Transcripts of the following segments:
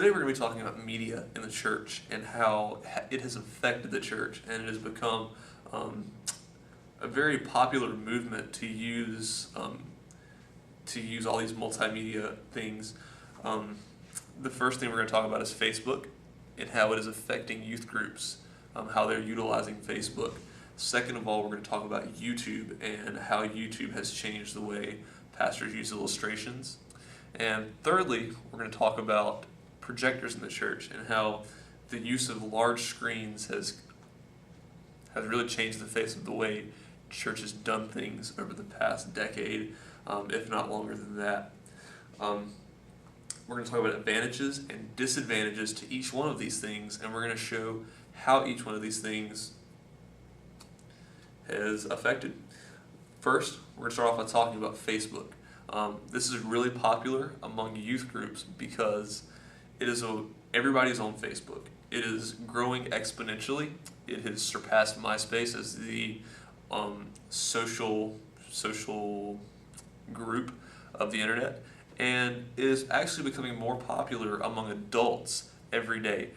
Today we're going to be talking about media in the church and how it has affected the church, and it has become a very popular movement to use all these multimedia things. The first thing we're going to talk about is Facebook and how it is affecting youth groups, how they're utilizing Facebook. Second of all, we're going to talk about YouTube and how YouTube has changed the way pastors use illustrations. And thirdly, we're going to talk about projectors in the church and how the use of large screens has really changed the face of the way church has done things over the past decade, if not longer than that. We're going to talk about advantages and disadvantages to each one of these things, and we're going to show how each one of these things has affected. First, we're going to start off by talking about Facebook. This is really popular among youth groups because everybody's on Facebook. It is growing exponentially. It has surpassed MySpace as the social group of the internet, and it is actually becoming more popular among adults every day,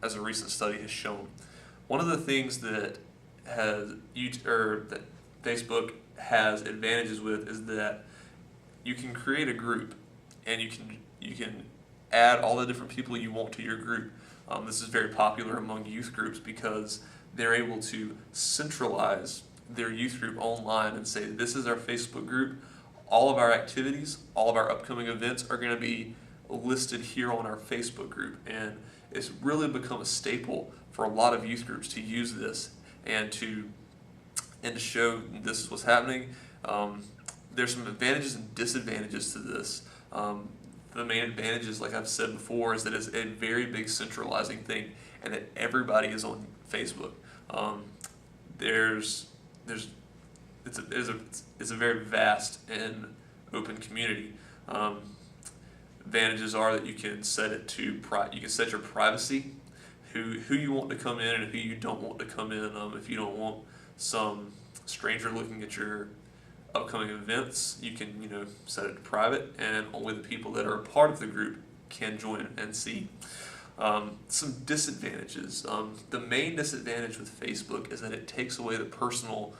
as a recent study has shown. One of the things that that Facebook has advantages with is that you can create a group, and you can add all the different people you want to your group. This is very popular among youth groups because they're able to centralize their youth group online and say, this is our Facebook group. All of our activities, all of our upcoming events are going to be listed here on our Facebook group. And it's really become a staple for a lot of youth groups to use this and to show this is what's happening. There's some advantages and disadvantages to this. The main advantages, like I've said before, is that it's a very big centralizing thing, and that everybody is on Facebook. It's a very vast and open community. Advantages are that you can set your privacy, who you want to come in and who you don't want to come in. If you don't want some stranger looking at your upcoming events, you can set it to private, and only the people that are a part of the group can join and see. Some disadvantages. The main disadvantage with Facebook is that it takes away the personal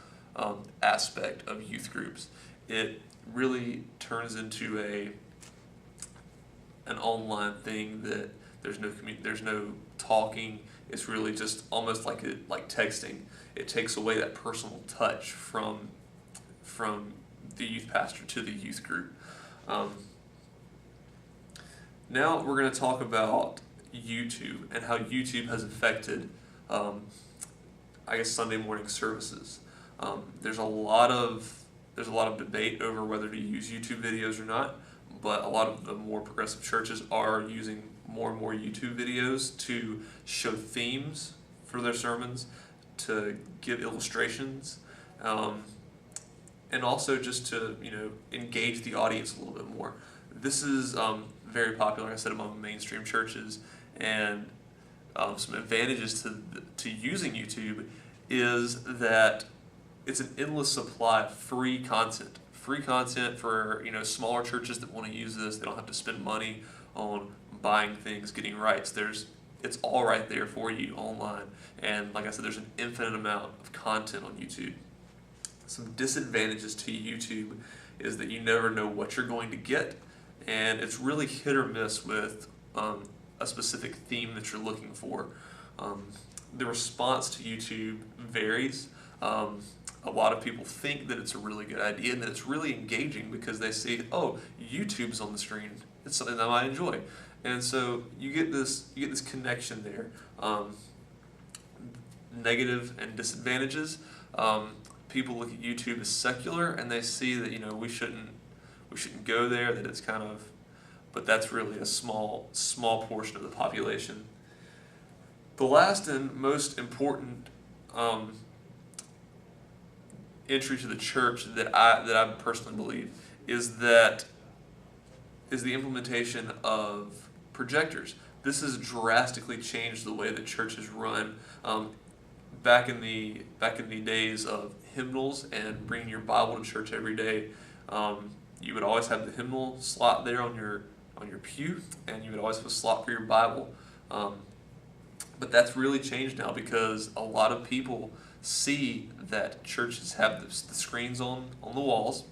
aspect of youth groups. It really turns into an online thing that there's no talking. It's really just almost like texting. It takes away that personal touch from the youth pastor to the youth group. Now we're going to talk about YouTube and how YouTube has affected, Sunday morning services. There's a lot of debate over whether to use YouTube videos or not, but a lot of the more progressive churches are using more and more YouTube videos to show themes for their sermons, to give illustrations, and also just to engage the audience a little bit more. This is very popular, like I said, among mainstream churches, and some advantages to using YouTube is that it's an endless supply of free content. Free content for smaller churches that want to use this. They don't have to spend money on buying things, getting rights. It's all right there for you online, and like I said, there's an infinite amount of content on YouTube. Some disadvantages to YouTube is that you never know what you're going to get, and it's really hit or miss with a specific theme that you're looking for. The response to YouTube varies. A lot of people think that it's a really good idea and that it's really engaging because they see, oh, YouTube's on the screen. It's something that I might enjoy, and so you get this connection there. Negative and disadvantages. People look at YouTube as secular, and they see that we shouldn't go there. That it's but that's really a small portion of the population. The last and most important entry to the church that I personally believe is the implementation of projectors. This has drastically changed the way that churches run. Back in the days of hymnals and bringing your Bible to church every day, you would always have the hymnal slot there on your on your pew, and you would always have a slot for your Bible. Um, but that's really changed now because a lot of people see that churches have the screens on the walls,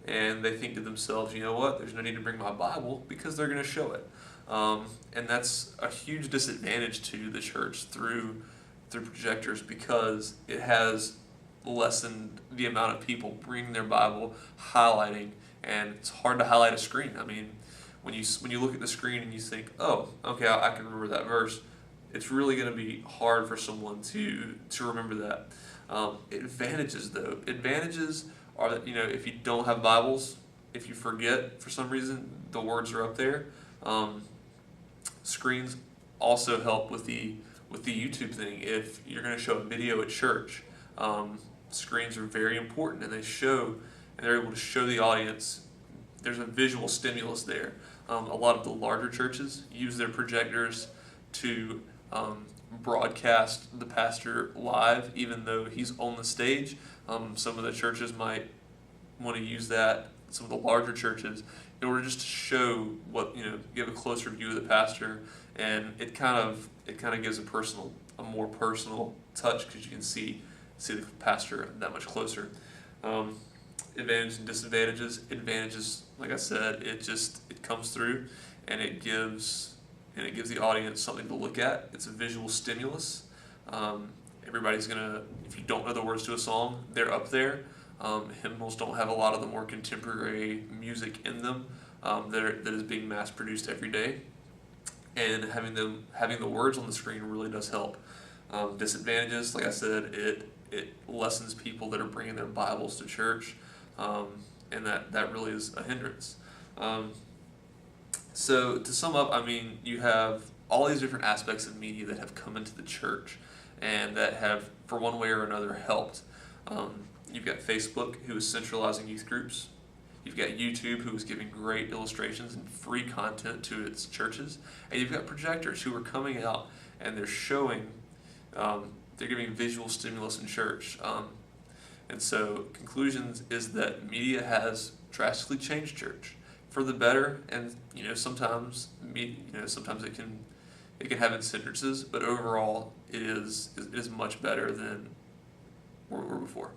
and they think to themselves, you know what, there's no need to bring my Bible because they're going to show it. And that's a huge disadvantage to the church through projectors because it has lessened the amount of people bringing their Bible, highlighting, and it's hard to highlight a screen. I mean, when you look at the screen and you think, oh, okay, I can remember that verse, it's really going to be hard for someone to remember that. Advantages though, advantages are that if you don't have Bibles, if you forget for some reason, the words are up there. Screens also help with the YouTube thing. If you're going to show a video at church, screens are very important, and they're able to show the audience. There's a visual stimulus there. A lot of the larger churches use their projectors to broadcast the pastor live, even though he's on the stage. Some of the churches might want to use that. Some of the larger churches, in order just to show give a closer view of the pastor, and it kind of gives a more personal touch because you can see the pastor that much closer. Advantages and disadvantages. Advantages, like I said, it comes through, and it gives the audience something to look at. It's a visual stimulus. Everybody's gonna, if you don't know the words to a song, they're up there. Hymnals don't have a lot of the more contemporary music in them that is being mass produced every day, and having the words on the screen really does help. Disadvantages, like I said, it lessens people that are bringing their Bibles to church, and that really is a hindrance. So to sum up, I mean, you have all these different aspects of media that have come into the church and that have, for one way or another, helped. You've got Facebook, who is centralizing youth groups. You've got YouTube, who is giving great illustrations and free content to its churches. And you've got projectors who are coming out and they're showing, they're giving visual stimulus in church. And so conclusions is that media has drastically changed church for the better, and sometimes it can have its hindrances, but overall it is much better than where we were before.